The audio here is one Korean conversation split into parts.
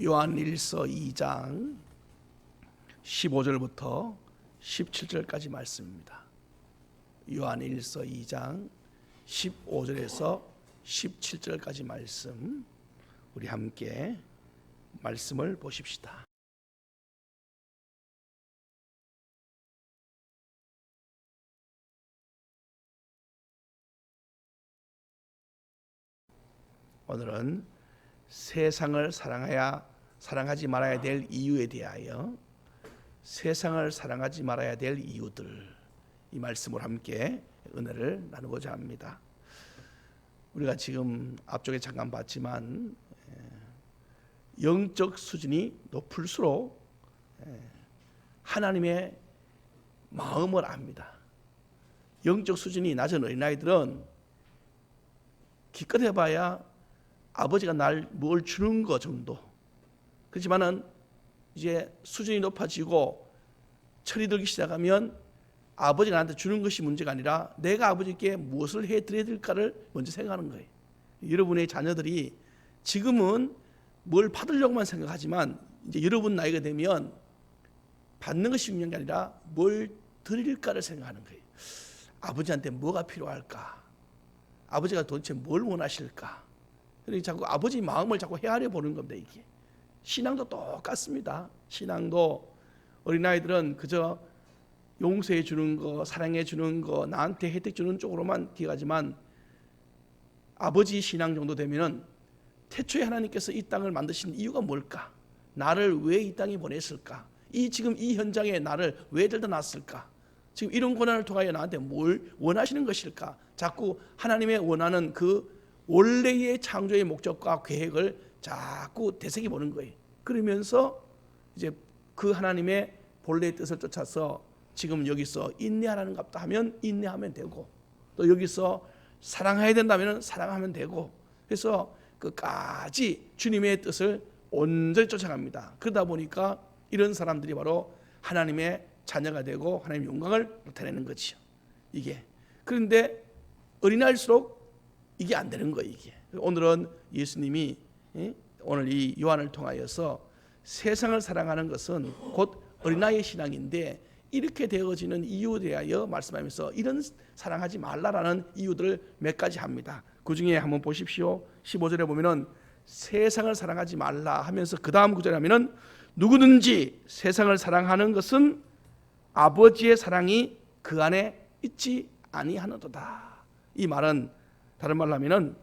요한일서 2장 15절부터 17절까지 말씀입니다. 요한일서 2장 15절에서 17절까지 말씀, 우리 함께 말씀을 보십시다. 오늘은 세상을 사랑하지 말아야 될 이유에 대하여, 세상을 사랑하지 말아야 될 이유들, 이 말씀을 함께 은혜를 나누고자 합니다. 우리가 지금 앞쪽에 잠깐 봤지만 영적 수준이 높을수록 하나님의 마음을 압니다. 영적 수준이 낮은 어린아이들은 기껏 해봐야 아버지가 날 뭘 주는 거 정도. 그렇지만은 이제 수준이 높아지고 철이 들기 시작하면 아버지가 나한테 주는 것이 문제가 아니라 내가 아버지께 무엇을 해드려야 될까를 먼저 생각하는 거예요. 여러분의 자녀들이 지금은 뭘 받으려고만 생각하지만 이제 여러분 나이가 되면 받는 것이 중요한 게 아니라 뭘 드릴까를 생각하는 거예요. 아버지한테 뭐가 필요할까? 아버지가 도대체 뭘 원하실까? 그러니까 자꾸 아버지 마음을 자꾸 헤아려 보는 겁니다. 이게 신앙도 똑같습니다. 신앙도 어린아이들은 그저 용서해 주는 거, 사랑해 주는 거, 나한테 혜택 주는 쪽으로만 기억하지만 아버지 신앙 정도 되면은 태초에 하나님께서 이 땅을 만드신 이유가 뭘까? 나를 왜 이 땅에 보냈을까? 지금 이 현장에 나를 왜 데려다 놨을까? 지금 이런 고난을 통하여 나한테 뭘 원하시는 것일까? 자꾸 하나님의 원하는 그 원래의 창조의 목적과 계획을 자꾸 되새겨 보는 거예요. 그러면서 이제 그 하나님의 본래의 뜻을 쫓아서 지금 여기서 인내하라는 갑다 하면 인내하면 되고, 또 여기서 사랑해야 된다면 사랑하면 되고, 그래서 끝까지 주님의 뜻을 온전히 쫓아갑니다. 그러다 보니까 이런 사람들이 바로 하나님의 자녀가 되고 하나님의 영광을 나타내는 거죠. 이게 그런데 어린아이일수록 이게 안 되는 거예요. 이게 오늘은 예수님이 오늘 이 요한을 통하여서 세상을 사랑하는 것은 곧 어린아이의 신앙인데 이렇게 되어지는 이유에 대하여 말씀하면서 이런 사랑하지 말라라는 이유들을 몇 가지 합니다. 그 중에 한번 보십시오. 15절에 보면은 세상을 사랑하지 말라 하면서 그 다음 구절에 하면은 누구든지 세상을 사랑하는 것은 아버지의 사랑이 그 안에 있지 아니하노도다. 이 말은 다른 말로 하면은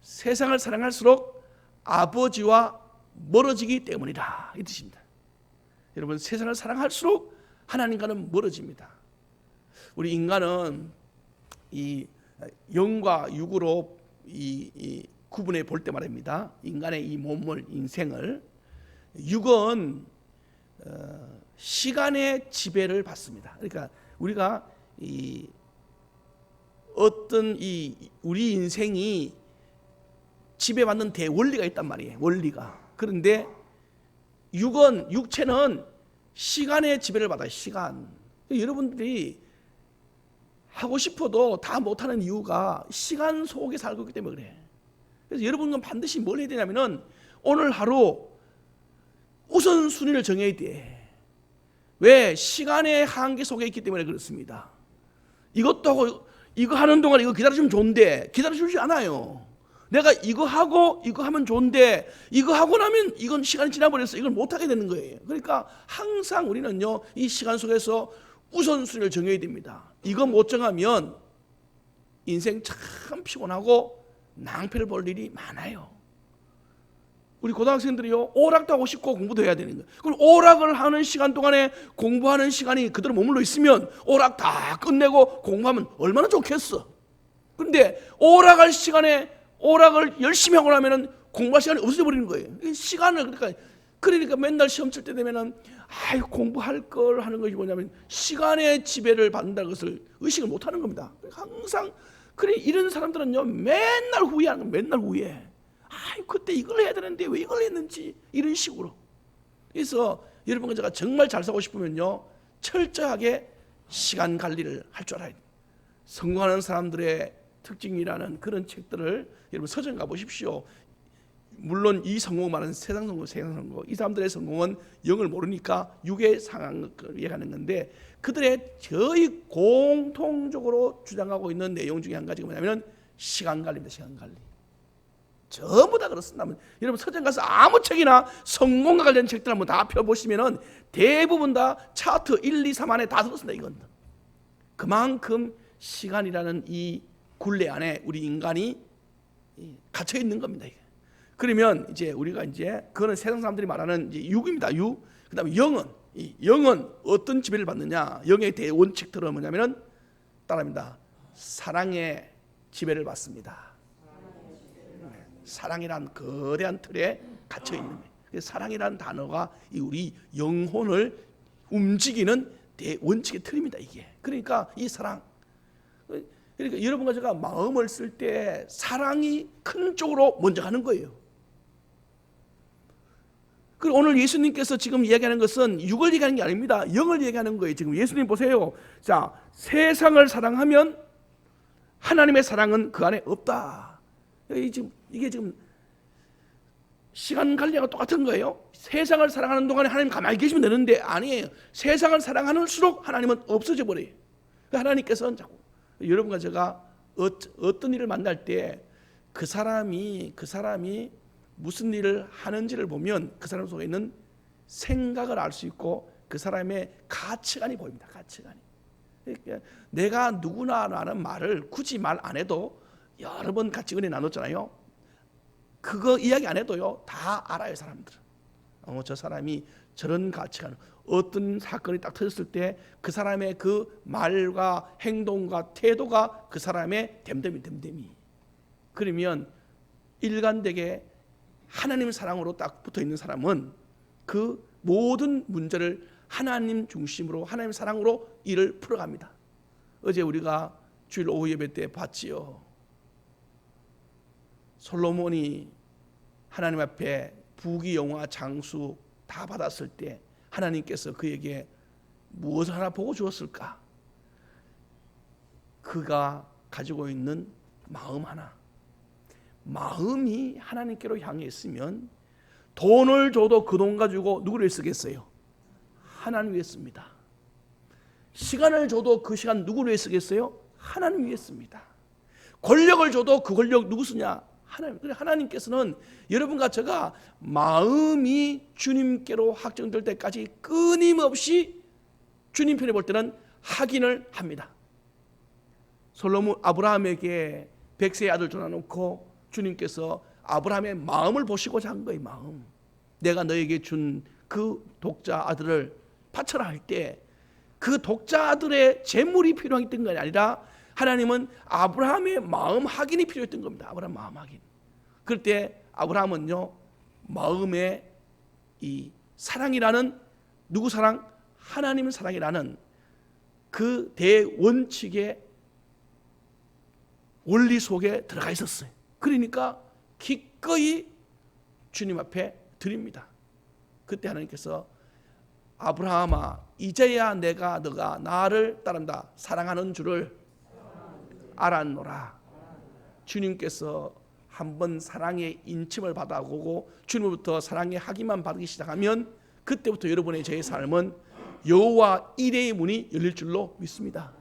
세상을 사랑할수록 아버지와 멀어지기 때문이다, 이 뜻입니다. 여러분, 세상을 사랑할수록 하나님과는 멀어집니다. 우리 인간은 이 영과 육으로 이 구분해 볼 때 말입니다. 인간의 이 몸을, 인생을, 육은 시간의 지배를 받습니다. 그러니까 우리가 어떤 우리 인생이 지배받는 대원리가 있단 말이에요. 원리가. 그런데 육체는 시간의 지배를 받아요. 시간. 여러분들이 하고 싶어도 다 못하는 이유가 시간 속에 살고 있기 때문에 그래. 그래서 여러분은 반드시 뭘 해야 되냐면은 오늘 하루 우선순위를 정해야 돼. 왜? 시간의 한계 속에 있기 때문에 그렇습니다. 이것도 하고 이거 하는 동안 이거 기다려주면 좋은데 기다려주지 않아요. 내가 이거 하고 이거 하면 좋은데 이거 하고 나면 이건 시간이 지나버려서 이걸 못하게 되는 거예요. 그러니까 항상 우리는요, 이 시간 속에서 우선순위를 정해야 됩니다. 이거 못 정하면 인생 참 피곤하고 낭패를 볼 일이 많아요. 우리 고등학생들이요, 오락도 하고 싶고 공부도 해야 되는 거예요. 그럼 오락을 하는 시간 동안에 공부하는 시간이 그대로 머물러 있으면 오락 다 끝내고 공부하면 얼마나 좋겠어. 그런데 오락할 시간에 오락을 열심히 하고 나면은 공부할 시간이 없어져 버리는 거예요. 시간을 그러니까 맨날 시험 칠 때 되면은 공부할 걸 하는 것이 뭐냐면 시간의 지배를 받는다는 것을 의식을 못 하는 겁니다. 항상 이런 사람들은요, 맨날 후회하는 거예요. 맨날 후회. 그때 이걸 해야 되는데 왜 이걸 했는지, 이런 식으로. 그래서 여러분과 제가 정말 잘 살고 싶으면요, 철저하게 시간 관리를 할 줄 알아야 돼요. 성공하는 사람들의 특징이라는 그런 책들을 여러분 서점 가보십시오. 물론 이 성공 말하는 세상 성공, 이 사람들의 성공은 영을 모르니까 육의 상황을 얘기하는 건데, 그들의 저희 공통적으로 주장하고 있는 내용 중에 한 가지가 뭐냐면 시간 관리입니다. 시간 관리. 전부 다 그렇습니다. 여러분 서점 가서 아무 책이나 성공과 관련 책들 한번 다 펴보시면은 대부분 다 차트 1, 2, 3 안에 다 들었습니다. 이건 그만큼 시간이라는 이 굴레 안에 우리 인간이 갇혀 있는 겁니다. 이게. 그러면 이제 우리가 이제 그거는 세상 사람들이 말하는 이제 육입니다. 육. 그다음에 영은 어떤 지배를 받느냐? 영의 대원칙들은 뭐냐면은 따라합니다. 사랑의 지배를 받습니다. 사랑이란 거대한 틀에 갇혀 있는 거예요. 사랑이라는 단어가 우리 영혼을 움직이는 대원칙의 틀입니다. 이게. 그러니까 이 사랑. 그러니까 여러분과 제가 마음을 쓸 때 사랑이 큰 쪽으로 먼저 가는 거예요. 그리고 오늘 예수님께서 지금 이야기하는 것은 육을 얘기하는 게 아닙니다. 영을 얘기하는 거예요. 지금 예수님 보세요. 자, 세상을 사랑하면 하나님의 사랑은 그 안에 없다. 이게 지금 시간 관리하고 똑같은 거예요. 세상을 사랑하는 동안에 하나님 가만히 계시면 되는데 아니에요. 세상을 사랑하는수록 하나님은 없어져 버려요. 하나님께서는 자꾸 여러분과 제가 어떤 일을 만날 때 그 사람이 무슨 일을 하는지를 보면 그 사람 속에 있는 생각을 알 수 있고 그 사람의 가치관이 보입니다. 가치관이. 그러니까 내가 누구나라는 말을 굳이 말 안 해도 여러 번 같이 은혜 나눴잖아요. 그거 이야기 안 해도요 다 알아요. 사람들은. 저 사람이 저런 가치관, 어떤 사건이 딱 터졌을 때 그 사람의 그 말과 행동과 태도가 그 사람의 됨됨이. 그러면 일관되게 하나님 사랑으로 딱 붙어있는 사람은 그 모든 문제를 하나님 중심으로 하나님 사랑으로 일을 풀어갑니다. 어제 우리가 주일 오후 예배 때 봤지요. 솔로몬이 하나님 앞에 부귀 영화 장수 다 받았을 때 하나님께서 그에게 무엇을 하나 보고 주었을까? 그가 가지고 있는 마음 하나. 마음이 하나님께로 향해 있으면 돈을 줘도 그 돈 가지고 누구를 쓰겠어요? 하나님 위해 씁니다. 시간을 줘도 그 시간 누구를 위해 쓰겠어요? 하나님 위해 씁니다. 권력을 줘도 그 권력 누구 쓰냐? 하나님. 하나님께서는 여러분과 제가 마음이 주님께로 확정될 때까지 끊임없이 주님 편에 볼 때는 확인을 합니다. 솔로몬 아브라함에게 100세의 아들 줘놓고 주님께서 아브라함의 마음을 보시고자 한 거예요. 마음. 내가 너에게 준 그 독자 아들을 바쳐라 할 때 그 독자 아들의 재물이 필요했던 게 아니라 하나님은 아브라함의 마음 확인이 필요했던 겁니다. 아브라함 마음 확인. 그럴 때 아브라함은요 마음의 이 사랑이라는 누구 사랑? 하나님 사랑이라는 그 대원칙의 원리 속에 들어가 있었어요. 그러니까 기꺼이 주님 앞에 드립니다. 그때 하나님께서 아브라함아 이제야 너가 나를 따른다 사랑하는 줄을 알았노라. 주님께서 한번 사랑의 인침을 받아보고 주님으로부터 사랑의 학위만 받기 시작하면 그때부터 여러분의 제 삶은 여호와 이레의 문이 열릴 줄로 믿습니다.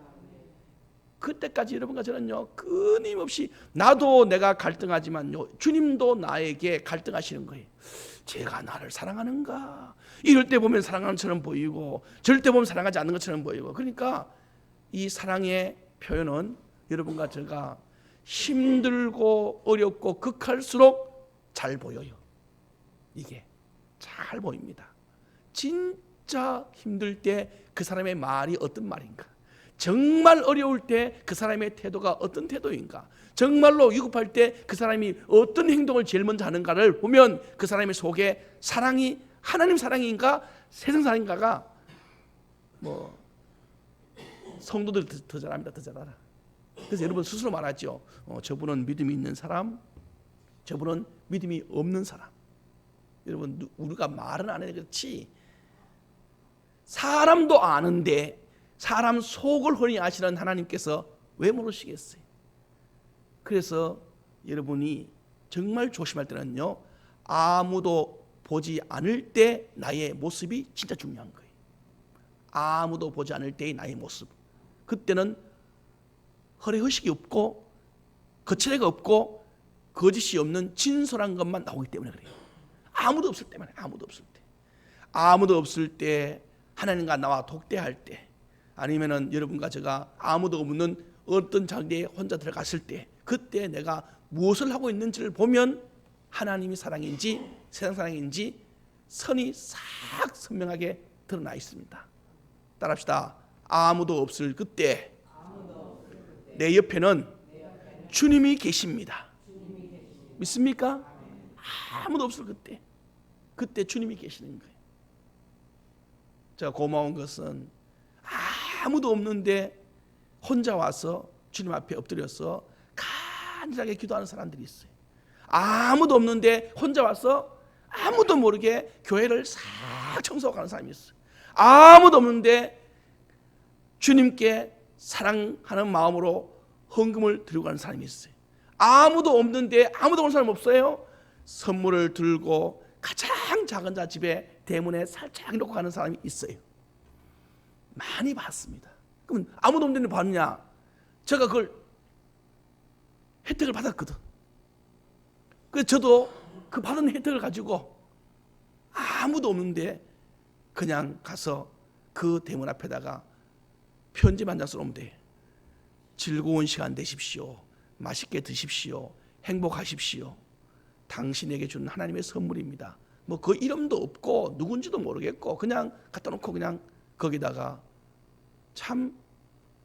그때까지 여러분과 저는요 끊임없이 나도 내가 갈등하지만요 주님도 나에게 갈등하시는 거예요. 제가 나를 사랑하는가? 이럴 때 보면 사랑하는 것처럼 보이고 저럴 때 보면 사랑하지 않는 것처럼 보이고. 그러니까 이 사랑의 표현은 여러분과 제가 힘들고 어렵고 극할수록 잘 보여요. 이게 잘 보입니다. 진짜 힘들 때 그 사람의 말이 어떤 말인가? 정말 어려울 때 그 사람의 태도가 어떤 태도인가? 정말로 위급할 때 그 사람이 어떤 행동을 제일 먼저 하는가를 보면 그 사람의 속에 사랑이 하나님 사랑인가 세상 사랑인가가 뭐 성도들 더 잘합니다. 더 잘 알아. 그래서 여러분 스스로 말하죠. 저분은 믿음이 있는 사람, 저분은 믿음이 없는 사람. 여러분 우리가 말은 안 해도 그렇지 사람도 아는데 사람 속을 훤히 아시는 하나님께서 왜 모르시겠어요? 그래서 여러분이 정말 조심할 때는요 아무도 보지 않을 때 나의 모습이 진짜 중요한 거예요. 아무도 보지 않을 때의 나의 모습. 그때는 허례허식이 없고 거칠애가 없고 거짓이 없는 진솔한 것만 나오기 때문에 그래요. 아무도 없을 때만 해요. 아무도 없을 때. 아무도 없을 때, 하나님과 나와 독대할 때, 아니면은 여러분과 제가 아무도 없는 어떤 자리에 혼자 들어갔을 때, 그때 내가 무엇을 하고 있는지를 보면 하나님이 사랑인지 세상 사랑인지 선이 싹 선명하게 드러나 있습니다. 따라합시다. 아무도 없을 그때 내 옆에는 주님이 계십니다. 믿습니까? 아무도 없을 그때 주님이 계시는 거예요. 제가 고마운 것은 아무도 없는데 혼자 와서 주님 앞에 엎드려서 간절하게 기도하는 사람들이 있어요. 아무도 없는데 혼자 와서 아무도 모르게 교회를 싹 청소하고 가는 사람이 있어요. 아무도 없는데 주님께 사랑하는 마음으로 헌금을 드리고 가는 사람이 있어요. 아무도 없는데, 아무도 오는 사람 없어요? 선물을 들고 가장 작은 자 집에 대문에 살짝 놓고 가는 사람이 있어요. 많이 봤습니다. 그럼 아무도 없는데 봤냐? 제가 그걸 혜택을 받았거든. 그래서 저도 그 받은 혜택을 가지고 아무도 없는데 그냥 가서 그 대문 앞에다가 편지 한 장 써놓으면 돼. 즐거운 시간 되십시오. 맛있게 드십시오. 행복하십시오. 당신에게 준 하나님의 선물입니다. 뭐 그 이름도 없고 누군지도 모르겠고 그냥 갖다 놓고 그냥 거기다가, 참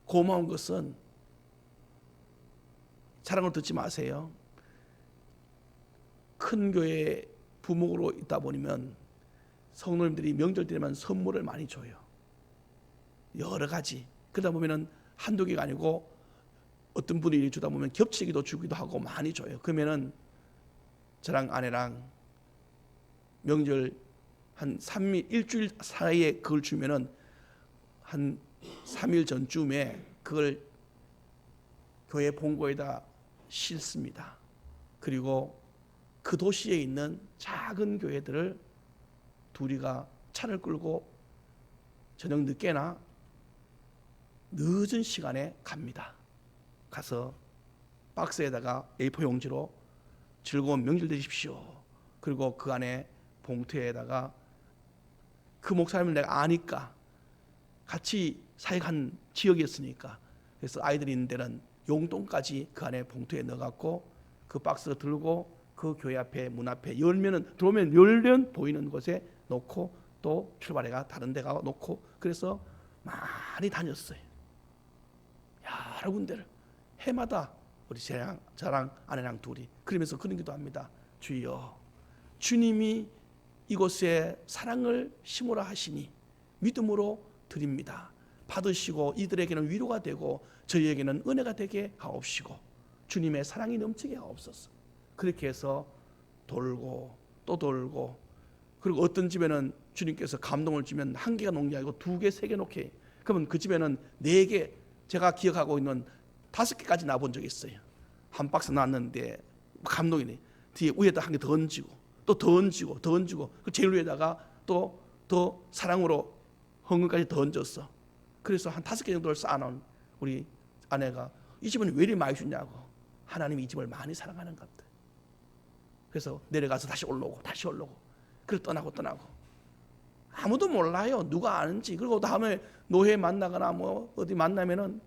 고마운 것은, 자랑을 듣지 마세요. 큰 교회 부목으로 있다 보면 성도님들이 명절 때만 선물을 많이 줘요. 여러 가지. 그러다 보면은 한두 개가 아니고 어떤 분이 주다 보면 겹치기도 주기도 하고 많이 줘요. 그러면은 저랑 아내랑 명절 한 3일, 일주일 사이에 그걸 주면은 한 3일 전쯤에 그걸 교회 본고에다 싣습니다. 그리고 그 도시에 있는 작은 교회들을 둘이가 차를 끌고 저녁 늦게나 늦은 시간에 갑니다. 가서 박스에다가 A4 용지로 즐거운 명절 되십시오. 그리고 그 안에 봉투에다가, 그 목사님을 내가 아니까 같이 사역한 지역이었으니까, 그래서 아이들이 있는 데는 용돈까지 그 안에 봉투에 넣어갖고 그 박스 들고 그 교회 앞에 문 앞에 열면은, 들어오면 열면 보이는 곳에 놓고 또 출발해가 다른 데 가서 놓고, 그래서 많이 다녔어요. 여러 군데를 해마다 우리 저랑 아내랑 둘이 그러면서 그런 기도 합니다. 주여, 주님이 이곳에 사랑을 심으라 하시니 믿음으로 드립니다. 받으시고 이들에게는 위로가 되고 저희에게는 은혜가 되게 하옵시고 주님의 사랑이 넘치게 하옵소서. 그렇게 해서 돌고 또 돌고, 그리고 어떤 집에는 주님께서 감동을 주면 한 개가 놓는 게 아니고 2개, 3개 놓게. 그러면 그 집에는 4개, 제가 기억하고 있는 5개까지 놔본 적이 있어요. 한 박스 놨는데 감동이네. 뒤에 위에다 한 개 더 얹고 또 더 얹고 더 얹고, 그 제일 위에다가 또 더 사랑으로 헌금까지 더 얹었어. 그래서 한 5개 정도를 쌓아놓은 우리 아내가, 이 집은 왜 이리 많이 주냐고. 하나님이 이 집을 많이 사랑하는 것 같아. 그래서 내려가서 다시 올라오고 다시 올라오고, 그래서 떠나고 아무도 몰라요. 누가 아는지. 그리고 다음에 노회 만나거나 뭐 어디 만나면은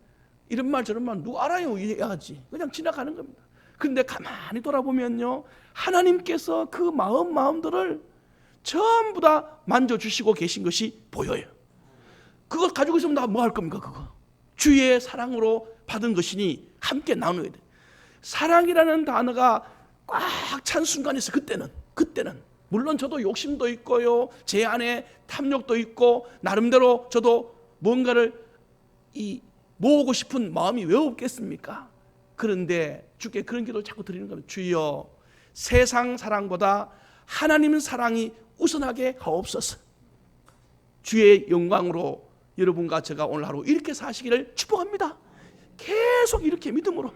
이런 말 저런 말 누가 알아요? 이해하지. 그냥 지나가는 겁니다. 그런데 가만히 돌아보면요, 하나님께서 그 마음들을 전부 다 만져주시고 계신 것이 보여요. 그거 가지고 있으면 나 뭐 할 겁니까? 그거 주의 사랑으로 받은 것이니 함께 나누어야 돼. 사랑이라는 단어가 꽉 찬 순간이 있어. 그때는 물론 저도 욕심도 있고요, 제 안에 탐욕도 있고, 나름대로 저도 뭔가를 모으고 싶은 마음이 왜 없겠습니까? 그런데 주께 그런 기도를 자꾸 드리는 겁니다. 주여, 세상 사랑보다 하나님 사랑이 우선하게 하옵소서. 주의 영광으로 여러분과 제가 오늘 하루 이렇게 사시기를 축복합니다. 계속 이렇게 믿음으로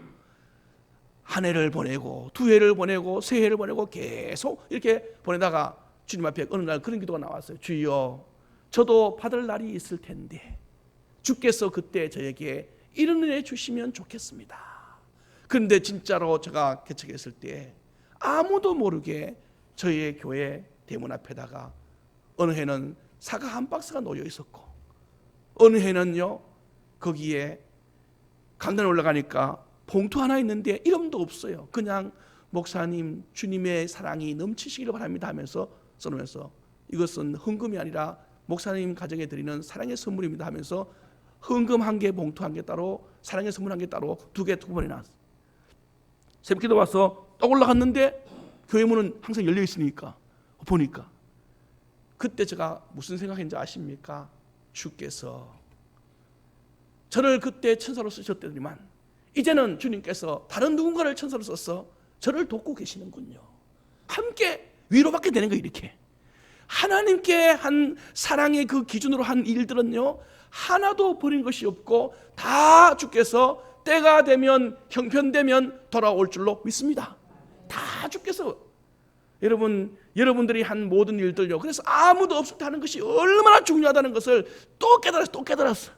한 해를 보내고 두 해를 보내고 세 해를 보내고 계속 이렇게 보내다가 주님 앞에 어느 날 그런 기도가 나왔어요. 주여, 저도 받을 날이 있을 텐데 주께서 그때 저에게 이런 은혜 주시면 좋겠습니다. 그런데 진짜로 제가 개척했을 때 아무도 모르게 저희 교회 대문 앞에다가 어느 해는 사과 한 박스가 놓여 있었고 어느 해는요 거기에 강단에 올라가니까 봉투 하나 있는데 이름도 없어요. 그냥 목사님 주님의 사랑이 넘치시기를 바랍니다 하면서 써놓으면서 이것은 헌금이 아니라 목사님 가정에 드리는 사랑의 선물입니다 하면서 헌금 한 개, 봉투 한 개 따로, 사랑의 선물 한 개 따로 두 번이 나왔어요. 새벽기도 와서 딱 올라갔는데 교회 문은 항상 열려 있으니까 보니까 그때 제가 무슨 생각했는지 아십니까? 주께서 저를 그때 천사로 쓰셨더니만 이제는 주님께서 다른 누군가를 천사로 써서 저를 돕고 계시는군요. 함께 위로받게 되는 거예요. 이렇게 하나님께 한 사랑의 그 기준으로 한 일들은요 하나도 버린 것이 없고 다 주께서 때가 되면 형편되면 돌아올 줄로 믿습니다. 다 주께서 여러분들이 한 모든 일들요 그래서 아무도 없을 때 하는 것이 얼마나 중요하다는 것을 또 깨달았어.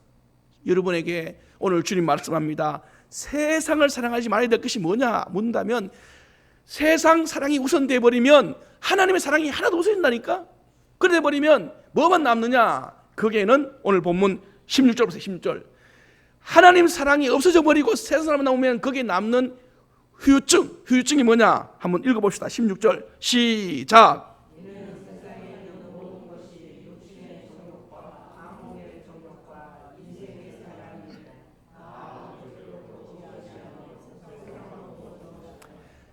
여러분에게 오늘 주님 말씀합니다. 세상을 사랑하지 말아야 될 것이 뭐냐 묻는다면 세상 사랑이 우선돼 버리면 하나님의 사랑이 하나도 없어진다니까. 그래 버리면 뭐만 남느냐? 거기에는 오늘 본문 16절 보세요. 16절 하나님 사랑이 없어져 버리고 세상 사람만 나오면 거기에 남는 후유증이 뭐냐? 한번 읽어봅시다. 16절 시작.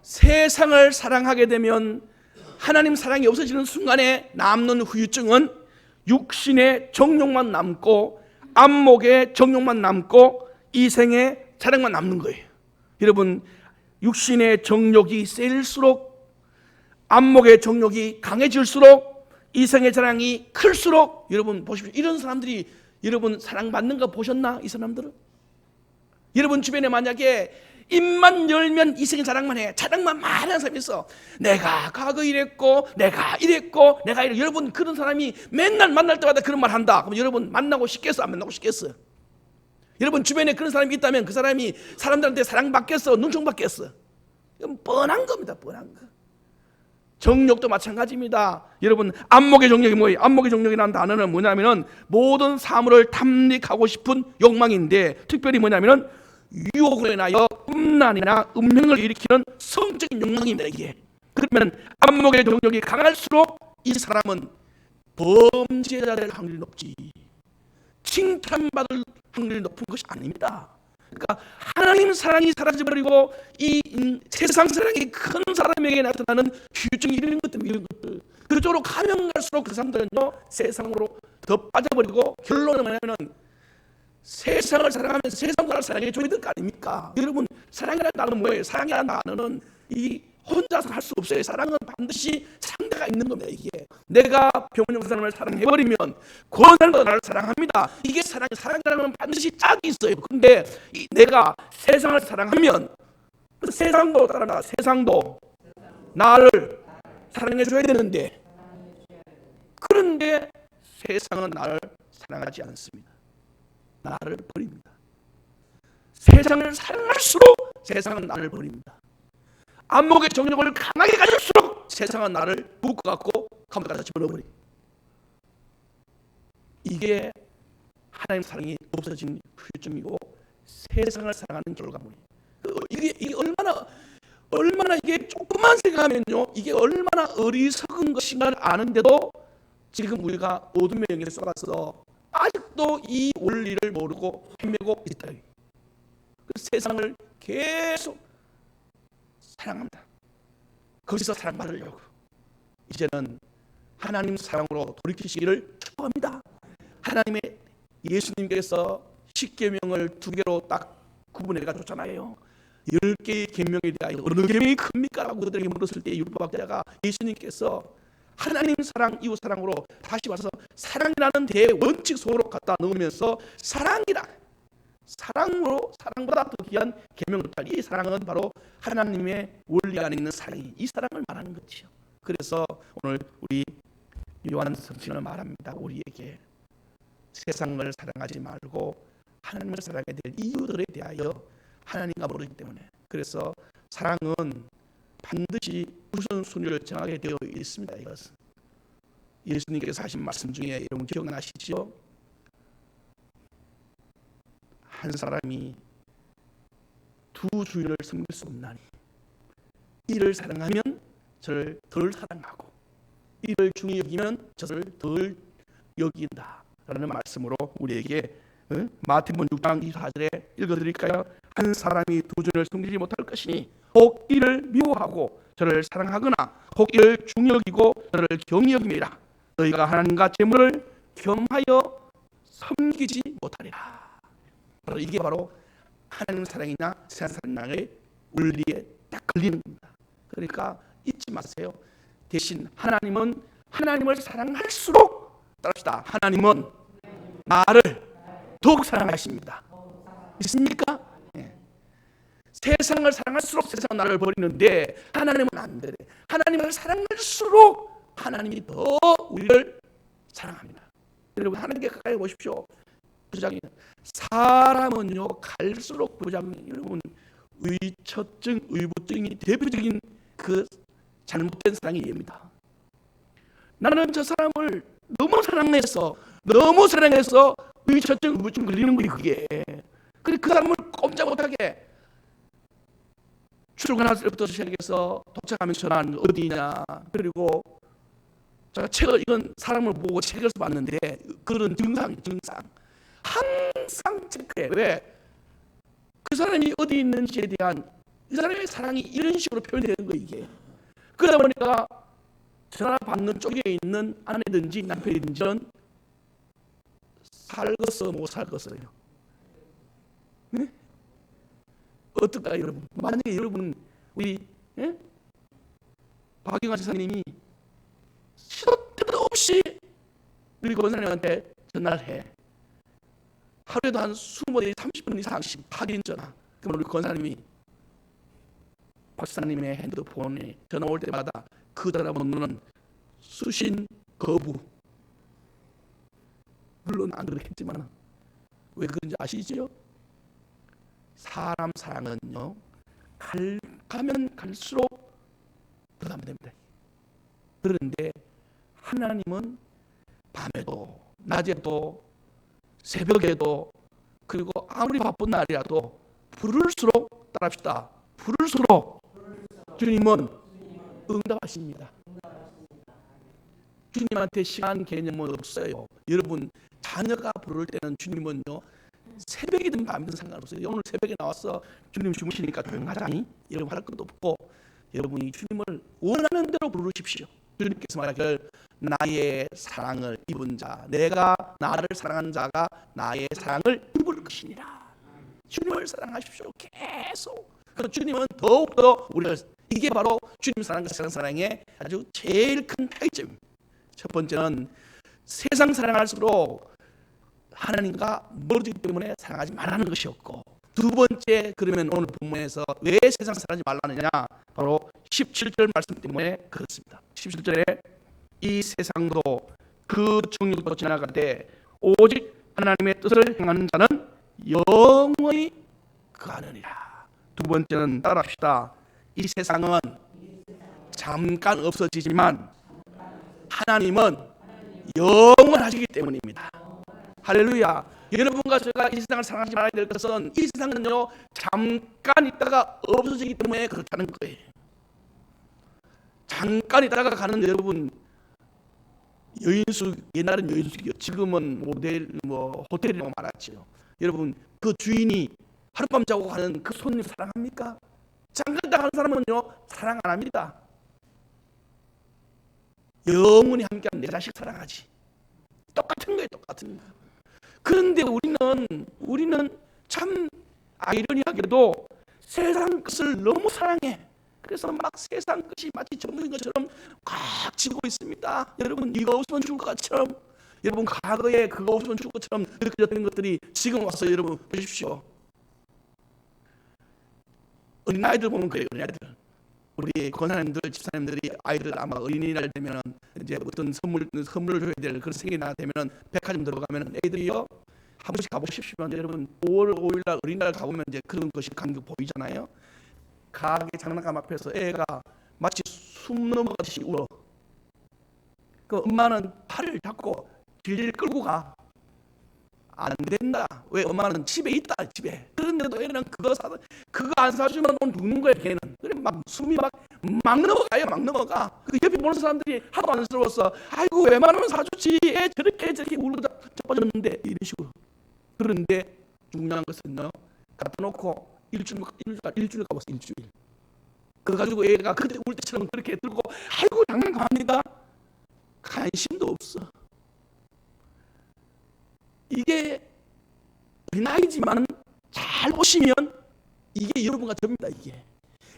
세상을 사랑하게 되면 하나님 사랑이 없어지는 순간에 남는 후유증은 육신의 정욕만 남고 안목의 정욕만 남고 이생의 자랑만 남는 거예요. 여러분 육신의 정욕이 세일수록 안목의 정욕이 강해질수록 이생의 자랑이 클수록 여러분 보십시오. 이런 사람들이 여러분 사랑받는 거 보셨나? 이 사람들은 여러분 주변에 만약에 입만 열면 이생의 자랑만 해. 자랑만 많이 하는 사람이 있어. 내가 과거 이랬고 내가 이랬고 내가 이랬고. 여러분 그런 사람이 맨날 만날 때마다 그런 말 한다. 그럼 여러분 만나고 싶겠어? 안 만나고 싶겠어? 여러분 주변에 그런 사람이 있다면 그 사람이 사람들한테 사랑받겠어? 눈총받겠어? 이건 뻔한 겁니다. 뻔한 거. 정욕도 마찬가지입니다. 여러분 안목의 정욕이 뭐예요? 안목의 정욕이라는 단어는 뭐냐면은 모든 사물을 탐닉하고 싶은 욕망인데 특별히 뭐냐면은 유혹을 인하여 음란이나 음행을 일으키는 성적인 욕망입니다. 이게 그러면 안목의 정욕이 강할수록 이 사람은 범죄자 될 확률이 높지 칭찬받을 확률이 높은 것이 아닙니다. 그러니까 하나님 사랑이 사라져버리고 이 세상 사랑이 큰 사람에게 나타나는 휴증이 이런 것들 그쪽으로 가면 갈수록 그 사람들은요 세상으로 더 빠져버리고 결론은 뭐냐면 세상을 사랑하면 세상을 사랑해 줘야 될 거 아닙니까? 여러분 사랑이라는 단어는 뭐예요? 사랑이라는 단어는 이 혼자서 할 수 없어요. 사랑은 반드시 상대가 있는 겁니다. 이게 내가 병원용 사람을 사랑해버리면 그 사람도 나를 사랑합니다. 이게 사랑이라는 건 반드시 짝이 있어요. 근데 내가 세상을 사랑하면 세상도 따라다 세상도 나를 사랑해 줘야 되는데 그런데 세상은 나를 사랑하지 않습니다. 나를 버립니다. 세상을 사랑할수록 세상은 나를 버립니다. 안목의 정욕을 강하게 가질수록 세상은 나를 묶어갖고 감옥에 집어넣어버립니다. 이게 하나님 사랑이 없어진 후유증이고 세상을 사랑하는 결과물이에요. 이게 얼마나 이게 조금만 생각하면요 이게 얼마나 어리석은 것인가를 아는데도 지금 우리가 어둠의 영역에 쏟아서 아직도 이 원리를 모르고 헤매고 있다. 그 세상을 계속 사랑합니다. 거기서 사랑받으려고 이제는 하나님 사랑으로 돌이키시기를 축복합니다. 하나님의 예수님께서 십계명을 2개로 딱 구분해가 줬잖아요. 10개의 계명에 대하여 어느 계명이 큽니까? 라고 그들에게 물었을 때 율법학자가 예수님께서 하나님 사랑, 이웃 사랑으로 다시 와서 사랑이라는 대원칙 속으로 갖다 넣으면서 사랑이라 사랑보다 더 귀한 계명을 따라. 이 사랑은 바로 하나님의 원리 안에 있는 사랑이, 이 사랑을 말하는 거죠. 그래서 오늘 우리 요한 성신을 말합니다. 우리에게 세상을 사랑하지 말고 하나님을 사랑해야 될 이유들에 대하여 하나님과 모르기 때문에. 그래서 사랑은 반드시 우선순위를 정하게 되어 있습니다. 이것은 예수님께서 하신 말씀 중에 여러분 기억나시죠? 한 사람이 두 주인을 섬길 수 없나니 이를 사랑하면 저를 덜 사랑하고 이를 중히 여기면 저를 덜 여긴다 라는 말씀으로 우리에게 마태복음 6장 24절에 읽어드릴까요? 한 사람이 두 주인을 섬기지 못할 것이니 혹 이를 미워하고 저를 사랑하거나 혹 이를 중히 여기고 저를 경히 여김이라. 너희가 하나님과 재물을 겸하여 섬기지 못하리라. 바로 이게 바로 하나님 사랑이나 세상 사랑의 원리에 딱 걸리는 겁니다. 그러니까 잊지 마세요. 대신 하나님은 하나님을 사랑할수록, 따릅시다, 하나님은 나를 더욱 사랑하십니다. 있습니까? 네. 세상을 사랑할수록 세상은 나를 버리는데 하나님은 안 그래. 하나님을 사랑할수록 하나님이 더 우리를 사랑합니다. 여러분 하나님께 가까이 보십시오. 부장님, 사람은요 갈수록 부장님, 여러분 의처증, 의부증이 대표적인 그 잘못된 사랑의 예입니다. 나는 저 사람을 너무 사랑해서 의처증, 의부증 걸리는 거예요. 그게. 그래 그 사람을 꼼짝 못하게 출근할 때부터 시작해서 도착하면 전화는 어디냐, 그리고 제가 책을, 이건 사람을 보고 책에서 봤는데 그런 증상 항상 체크해. 왜? 그 사람이 어디 있는지에 대한 이 사람의 사랑이 이런 식으로 표현되는 거예요. 이게. 그러다 보니까 전화 받는 쪽에 있는 아내든지 남편이든지는 살겠어 못 살겠어요. 네? 어떨까요 여러분? 만약에 여러분 우리 박영환 지사님이 시도 때도 없이 우리 권사님한테 전화를 해. 하루에도 한 20번, 30분 이상씩 확인 전화. 그러면 우리 권사님이 박사님의 핸드폰에 전화 올 때마다 그 전화번호는 수신 거부. 물론 안 그렇겠지만 왜 그런지 아시죠? 사람 사랑은요 가면 갈수록 부담됩니다. 그런데 하나님은 밤에도 낮에도 새벽에도 그리고 아무리 바쁜 날이라도 부를수록, 따라합시다, 부를수록 주님은 응답하십니다. 주님한테 시간 개념은 없어요. 여러분 자녀가 부를 때는 주님은요 새벽이든 밤이든 상관없어요. 오늘 새벽에 나와서 주님 주무시니까 조용하자니 여러분 할 것도 없고 여러분이 주님을 원하는 대로 부르십시오. 주님께서 말하기를 나의 사랑을 입은 자, 내가 나를 사랑한 자가 나의 사랑을 입을 것이니라. 주님을 사랑하십시오. 계속. 그래서 주님은 더욱더 우리를, 이게 바로 주님 사랑과 세상 사랑의 아주 제일 큰 차이점입니다. 첫 번째는 세상 사랑할수록 하나님과 멀어지기 때문에 사랑하지 말라는 것이었고, 두 번째, 그러면 오늘 본문에서 왜 세상 사랑하지 말라느냐, 바로 17절 말씀 때문에 그렇습니다. 17절에 이 세상도 그 정욕도 지나가되 오직 하나님의 뜻을 행하는 자는 영원히 거하느니라. 두 번째는 따라합시다. 이 세상은 잠깐 없어지지만 하나님은 영원하시기 때문입니다. 할렐루야. 여러분과 제가 이 세상을 사랑하지 말아야 될 것은 이 세상은요 잠깐 있다가 없어지기 때문에 그렇다는 거예요. 잠깐 있다가 가는, 여러분 여인숙, 옛날은 여인숙이요, 지금은 모델 호텔이라고 말하죠. 여러분 그 주인이 하룻밤 자고 가는 그 손님 사랑합니까? 잠깐 있다 가는 사람은요 사랑 안 합니다. 영원히 함께한 내 자식 사랑하지. 똑같은 거예요. 똑같은 거. 그런데 우리는 참 아이러니하게도 세상 것을 너무 사랑해. 그래서 막 세상 것이 마치 전부인 것처럼 꽉 쥐고 있습니다. 여러분 이거 없으면 죽을 것 것처럼. 여러분 과거에 그거 없으면 죽을 것처럼 느껴졌던 것들이 지금 와서 여러분 보십시오. 어린아이들 보면 그래요. 어린아이들. 우리 권사님들, 집사님들이 아이들 아마 어린이날 되면 이제 어떤 선물을 줘야 될 그런 생일날 되면 백화점 들어가면 애들이요 한 번씩 가보십시오. 여러분 5월 5일날 어린이날 가보면 이제 그런 것이 간격 보이잖아요. 가게 장난감 앞에서 애가 마치 숨 넘어가듯이 울어. 그 엄마는 팔을 잡고 질질 끌고 가. 안 된다. 왜? 엄마는 집에 있다. 집에. 그런데도 애는 그거 안 사주면 돈 죽는 거야. 걔는. 그래 막 숨이 막 넘어가요. 막 넘어가. 그 옆에 보는 사람들이 하도 안쓰러워서 아이고 웬만하면 사주지. 애 저렇게 울고 자빠졌는데 이런 식으로. 그런데 중요한 것은요. 갖다 놓고 일주일 가봤어. 일주일. 그거 가지고 애가 그때 울 때처럼 그렇게 들고 아이고 장난감합니다. 관심도 없어. 이게 어린아이지만 잘 보시면 이게 여러분과 접니다. 이게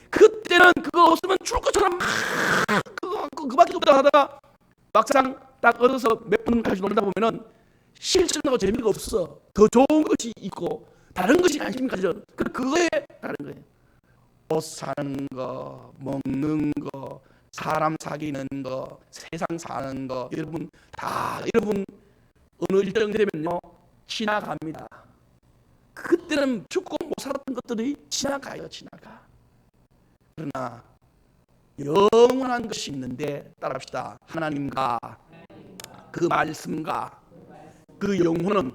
그때는 그거 없으면 죽을 것처럼 막 그거 갖고 그밖에 없다 하다가 막상 딱 얻어서 몇 번 가지고 놀다 보면은 실천하고 재미가 없어. 더 좋은 것이 있고 다른 것이 관심이 가져. 그거에 다른 거예요. 옷 사는 거, 먹는 거, 사람 사귀는 거, 세상 사는 거, 여러분 어느 일정 되면요 지나갑니다. 그때는 죽고 못 살았던 것들이 지나가요. 그러나 영원한 것이 있는데 따라합시다. 하나님과 그 말씀과 그 영혼은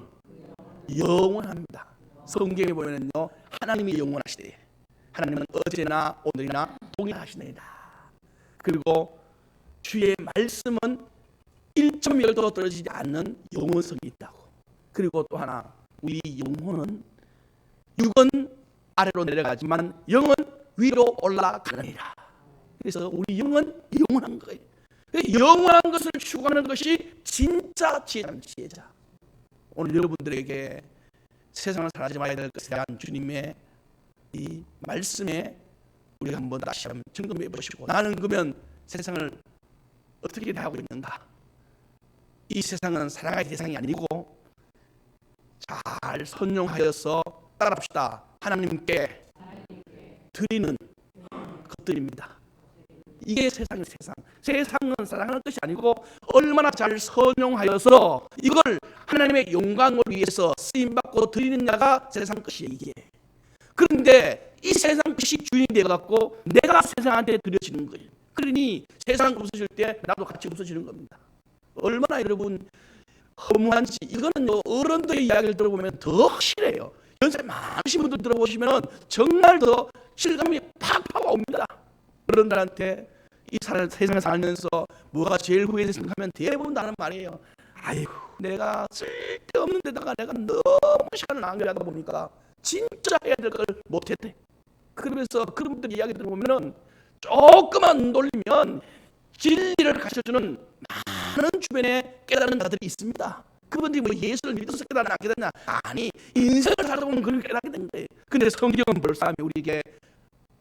영원합니다. 성경에 보면요 하나님이 영원하시대. 하나님은 어제나 오늘이나 동일하시네이다. 그리고 주의 말씀은 1.1도 떨어지지 않는 영원성이 있다고. 그리고 또 하나 우리 영혼은 육은 아래로 내려가지만 영은 위로 올라가느니라. 그래서 우리 영은 영원한 거예요. 영원한 것을 추구하는 것이 진짜 지혜자. 오늘 여러분들에게 세상을 살아지 말아야 될 것에 대한 주님의 이 말씀에 우리가 한번 다시 한번 점검해 보시고 나는 그러면 세상을 어떻게 대하고 있는가? 이 세상은 사랑의 대상이 아니고 잘 선용하여서 따라합시다. 하나님께 드리는 것들입니다. 이게 세상의 세상. 세상은 사랑하는 것이 아니고 얼마나 잘 선용하여서 이걸 하나님의 영광을 위해서 쓰임받고 드리는 자가 세상 것이에요. 이게. 그런데 이 세상 것이 주인이 되어갖고 내가 세상한테 드려지는 거예요. 그러니 세상 웃으실 때 나도 같이 웃어지는 겁니다. 얼마나 여러분 허무한지. 이거는 어른들의 이야기를 들어보면 더 확실해요. 연세 많으신 분들 들어보시면 정말 더 실감이 팍팍 옵니다. 어른들한테 이 세상에 살면서 뭐가 제일 후회됐습니까 하면 대부분 다른 말이에요. 아이고 내가 쓸데없는 데다가 내가 너무 시간을 낭비하다 보니까 진짜 해야 될 걸 못했대. 그러면서 그런 분들 이야기 들어보면 조금만 놀리면 진리를 가르쳐주는 많은 주변에 깨달은 자들이 있습니다. 그분들이 뭐 예수를 믿어서 깨달나 안 깨달나 아니 인생을 살다 보면 그걸 깨닫게 된 거예요. 근데 성경은 벌써 우리에게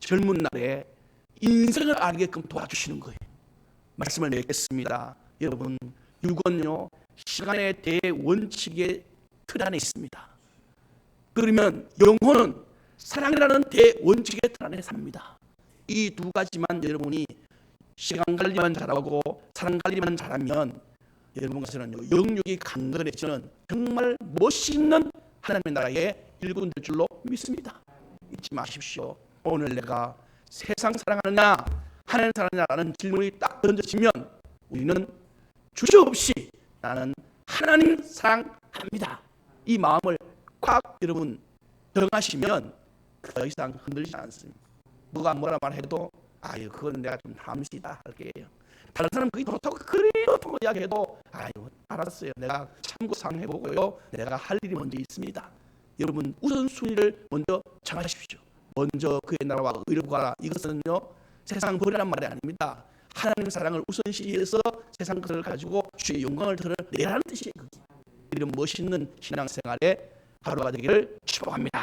젊은 날에 인생을 알게끔 도와주시는 거예요. 말씀을 맺겠습니다. 여러분 육은요 시간의 대원칙의 틀 안에 있습니다. 그러면 영혼은 사랑이라는 대원칙의 틀 안에 삽니다. 이 두 가지만 여러분이 시간 관리만 잘하고 사랑 관리만 잘하면 여러분께서는 영육이 강건해지는 정말 멋있는 하나님의 나라의 일꾼 될 줄로 믿습니다. 잊지 마십시오. 오늘 내가 세상 사랑하느냐 하나님 사랑하느냐라는 질문이 딱 던져지면 우리는 주저없이 나는 하나님 사랑합니다. 이 마음을 꽉 여러분 정하시면 더 이상 흔들리지 않습니다. 누가 뭐라 말해도 아유 그건 내가 좀 잠시다 할게요. 다른 사람 그게 좋다고 그렇다고 이야기해도 아유 알았어요. 내가 참고상해보고요. 내가 할 일이 먼저 있습니다. 여러분 우선순위를 먼저 정하십시오. 먼저 그의 나라와 의를 구하라. 이것은요 세상 버리란 말이 아닙니다. 하나님 사랑을 우선시해서 세상 것을 가지고 주의 영광을 드러내라는 뜻이에요. 이런 멋있는 신앙생활의 하루가 되기를 축복합니다.